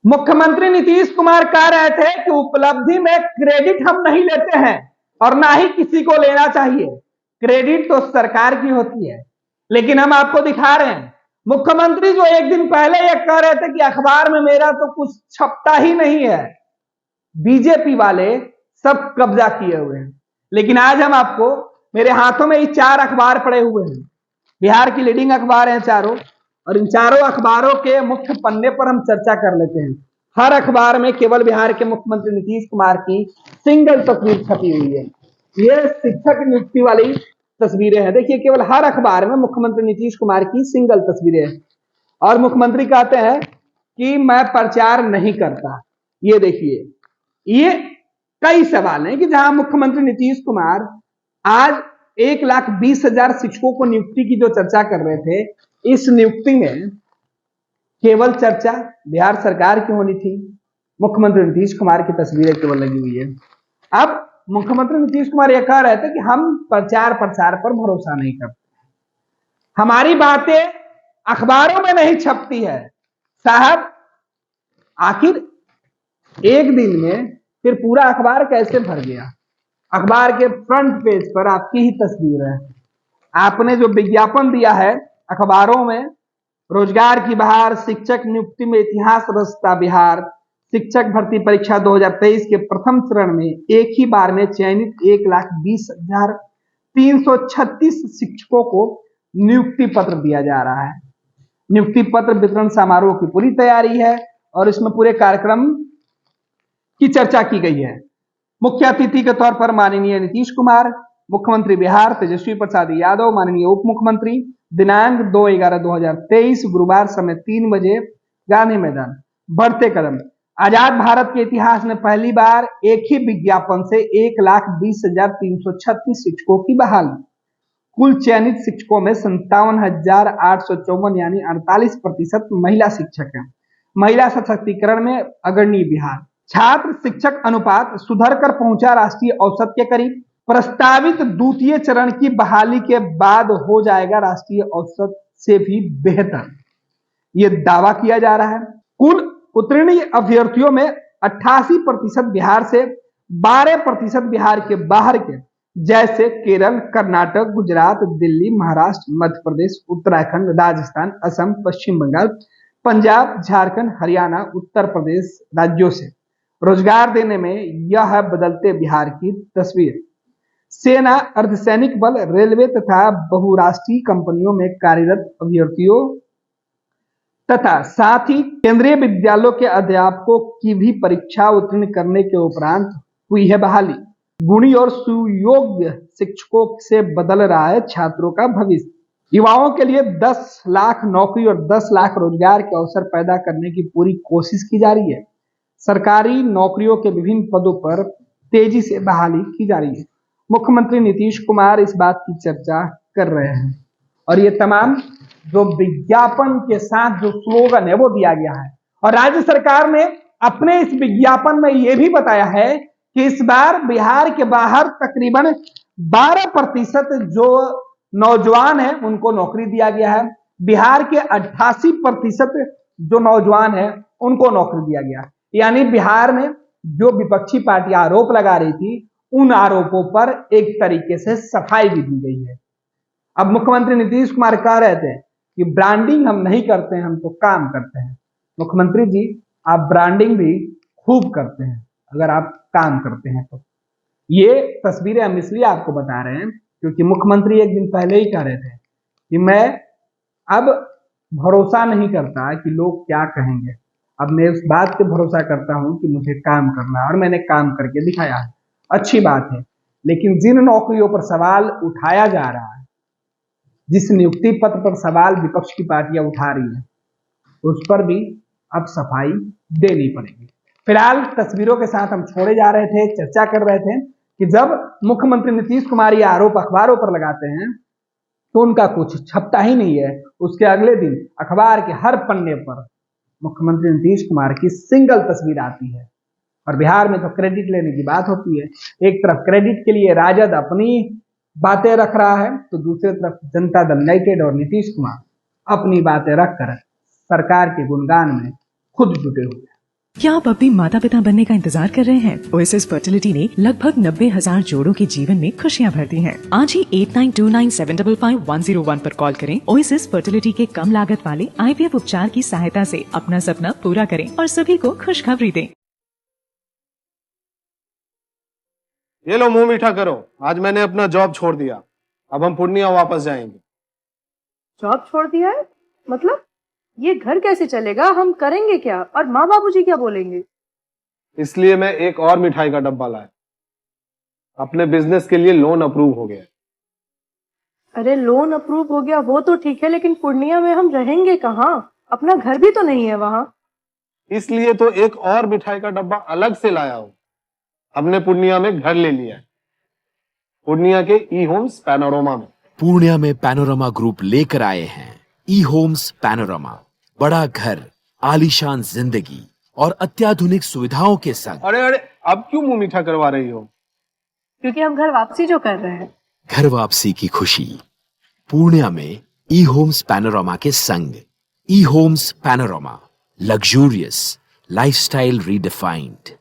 मुख्यमंत्री नीतीश कुमार कह रहे थे कि उपलब्धि में क्रेडिट हम नहीं लेते हैं और ना ही किसी को लेना चाहिए, क्रेडिट तो सरकार की होती है। लेकिन हम आपको दिखा रहे हैं मुख्यमंत्री जो एक दिन पहले ये कह रहे थे कि अखबार में मेरा तो कुछ छपता ही नहीं है, बीजेपी वाले सब कब्जा किए हुए हैं। लेकिन आज हम आपको, मेरे हाथों में ये 4 अखबार पड़े हुए हैं, बिहार की लीडिंग अखबार हैं चारों, और इन चारों अखबारों के मुख्य पन्ने पर हम चर्चा कर लेते हैं। हर अखबार में केवल बिहार के मुख्यमंत्री नीतीश कुमार की सिंगल तस्वीर छपी हुई है। ये शिक्षक नियुक्ति वाली तस्वीरें हैं। देखिए, केवल हर अखबार में मुख्यमंत्री नीतीश कुमार की सिंगल तस्वीरें हैं और मुख्यमंत्री कहते हैं कि मैं प्रचार नहीं करता। ये देखिए, ये कई सवाल हैं कि जहां मुख्यमंत्री नीतीश कुमार आज 1,20,000 शिक्षकों को नियुक्ति की जो चर्चा कर रहे थे, इस नियुक्ति में केवल चर्चा बिहार सरकार की होनी थी, मुख्यमंत्री नीतीश कुमार की तस्वीरें केवल लगी हुई है। अब मुख्यमंत्री नीतीश कुमार यह कह रहे थे कि हम प्रचार प्रसार पर भरोसा नहीं करते, हमारी बातें अखबारों में नहीं छपती है। साहब, आखिर एक दिन में फिर पूरा अखबार कैसे भर गया? अखबार के फ्रंट पेज पर आपकी ही तस्वीर है। आपने जो विज्ञापन दिया है अखबारों में, रोजगार की बहार, शिक्षक नियुक्ति में इतिहास रचता बिहार, शिक्षक भर्ती परीक्षा 2023 के प्रथम चरण में एक ही बार में चयनित 1,20,336 शिक्षकों को नियुक्ति पत्र दिया जा रहा है। नियुक्ति पत्र वितरण समारोह की पूरी तैयारी है और इसमें पूरे कार्यक्रम की चर्चा की गई है। मुख्य अतिथि के तौर पर माननीय नीतीश कुमार, मुख्यमंत्री बिहार तेजस्वी प्रसाद यादव, माननीय उप मुख्यमंत्री, दिनांक 2/11/2023 गुरुवार समय 3 बजे गांधी मैदान। बढ़ते कदम, आजाद भारत के इतिहास में पहली बार एक ही विज्ञापन से 1,20,336 शिक्षकों की बहाली। कुल चयनित शिक्षकों में 57,854 यानी 48% महिला शिक्षक हैं। महिला सशक्तिकरण में अग्रणी बिहार। छात्र शिक्षक अनुपात सुधर कर पहुंचा राष्ट्रीय औसत के करीब। प्रस्तावित द्वितीय चरण की बहाली के बाद हो जाएगा राष्ट्रीय औसत से भी बेहतर, यह दावा किया जा रहा है। कुल उत्तीर्ण अभ्यर्थियों में 88% बिहार से, 12% बिहार के बाहर के, जैसे केरल, कर्नाटक, गुजरात, दिल्ली, महाराष्ट्र, मध्य प्रदेश, उत्तराखंड, राजस्थान, असम, पश्चिम बंगाल, पंजाब, झारखंड, हरियाणा, उत्तर प्रदेश राज्यों से रोजगार देने में यह है बदलते बिहार की तस्वीर। सेना, अर्धसैनिक बल, रेलवे तथा बहुराष्ट्रीय कंपनियों में कार्यरत अभ्यर्थियों तथा साथ ही केंद्रीय विद्यालयों के अध्यापकों की भी परीक्षा उत्तीर्ण करने के उपरांत हुई है बहाली। गुणी और सुयोग्य शिक्षकों से बदल रहा है छात्रों का भविष्य। युवाओं के लिए 10 लाख नौकरी और 10 लाख रोजगार के अवसर पैदा करने की पूरी कोशिश की जा रही है। सरकारी नौकरियों के विभिन्न पदों पर तेजी से बहाली की जा रही है। मुख्यमंत्री नीतीश कुमार इस बात की चर्चा कर रहे हैं और ये तमाम जो विज्ञापन के साथ जो स्लोगन है वो दिया गया है। और राज्य सरकार ने अपने इस विज्ञापन में यह भी बताया है कि इस बार बिहार के बाहर तकरीबन 12% जो नौजवान है उनको नौकरी दिया गया है। बिहार के 88% जो नौजवान है उनको नौकरी दिया गया। यानी बिहार में जो विपक्षी पार्टी आरोप लगा रही थी उन आरोपों पर एक तरीके से सफाई भी दी गई है। अब मुख्यमंत्री नीतीश कुमार कह रहे थे कि ब्रांडिंग हम नहीं करते हैं, हम तो काम करते हैं। मुख्यमंत्री जी, आप ब्रांडिंग भी खूब करते हैं अगर आप काम करते हैं तो। ये तस्वीरें हम इसलिए आपको बता रहे हैं क्योंकि मुख्यमंत्री एक दिन पहले ही कह रहे थे कि मैं अब भरोसा नहीं करता कि लोग क्या कहेंगे, अब मैं उस बात पे भरोसा करता हूं कि मुझे काम करना है और मैंने काम करके दिखाया है। अच्छी बात है, लेकिन जिन नौकरियों पर सवाल उठाया जा रहा है, जिस नियुक्ति पत्र पर सवाल विपक्ष की पार्टियां उठा रही हैं, उस पर भी अब सफाई देनी पड़ेगी। फिलहाल तस्वीरों के साथ हम छोड़े जा रहे थे, चर्चा कर रहे थे कि जब मुख्यमंत्री नीतीश कुमार ये आरोप अखबारों पर लगाते हैं तो उनका कुछ छपता ही नहीं है। उसके अगले दिन अखबार के हर पन्ने पर मुख्यमंत्री नीतीश कुमार की सिंगल तस्वीर आती है। और बिहार में तो क्रेडिट लेने की बात होती है। एक तरफ क्रेडिट के लिए राजद अपनी बातें रख रहा है तो दूसरी तरफ जनता दल यूनाइटेड और नीतीश कुमार अपनी बातें रखकर सरकार के गुणगान में खुद जुटे हुए हैं। क्या आप अब भी माता पिता बनने का इंतजार कर रहे हैं? ओएसएस फर्टिलिटी ने लगभग 90,000 जोड़ों के जीवन में खुशियां भर दी हैं। आज ही 8929755101 पर कॉल करें। ओएसएस फर्टिलिटी के कम लागत वाले आईवीएफ उपचार की सहायता से अपना सपना पूरा करें और सभी को खुशखबरी दें। ये लो मुंह मीठा करो, आज मैंने अपना जॉब छोड़ दिया। अब हम पूर्णिया वापस जाएंगे। जॉब छोड़ दिया है? मतलब ये घर कैसे चलेगा? हम करेंगे क्या? और माँ बाबूजी क्या बोलेंगे? इसलिए मैं एक और मिठाई का डब्बा लाया। अपने बिजनेस के लिए लोन अप्रूव हो गया। अरे लोन अप्रूव हो गया वो तो ठीक है, लेकिन पूर्णिया में हम रहेंगे कहाँ? अपना घर भी तो नहीं है वहाँ। इसलिए तो एक और मिठाई का डब्बा अलग से लाया हूं। हमने पूर्णिया में घर ले लिया है, पूर्णिया के ई होम्स पैनोरमा में। पूर्णिया में पैनोरमा ग्रुप लेकर आए हैं ई होम्स पैनोरमा, बड़ा घर, आलीशान जिंदगी और अत्याधुनिक सुविधाओं के संग। अरे अरे, अब क्यों मुंह मीठा करवा रही हो? क्योंकि हम घर वापसी जो कर रहे हैं। घर वापसी की खुशी पूर्णिया में ई होम्स पैनोरमा के संग। E homes panorama, luxurious lifestyle redefined.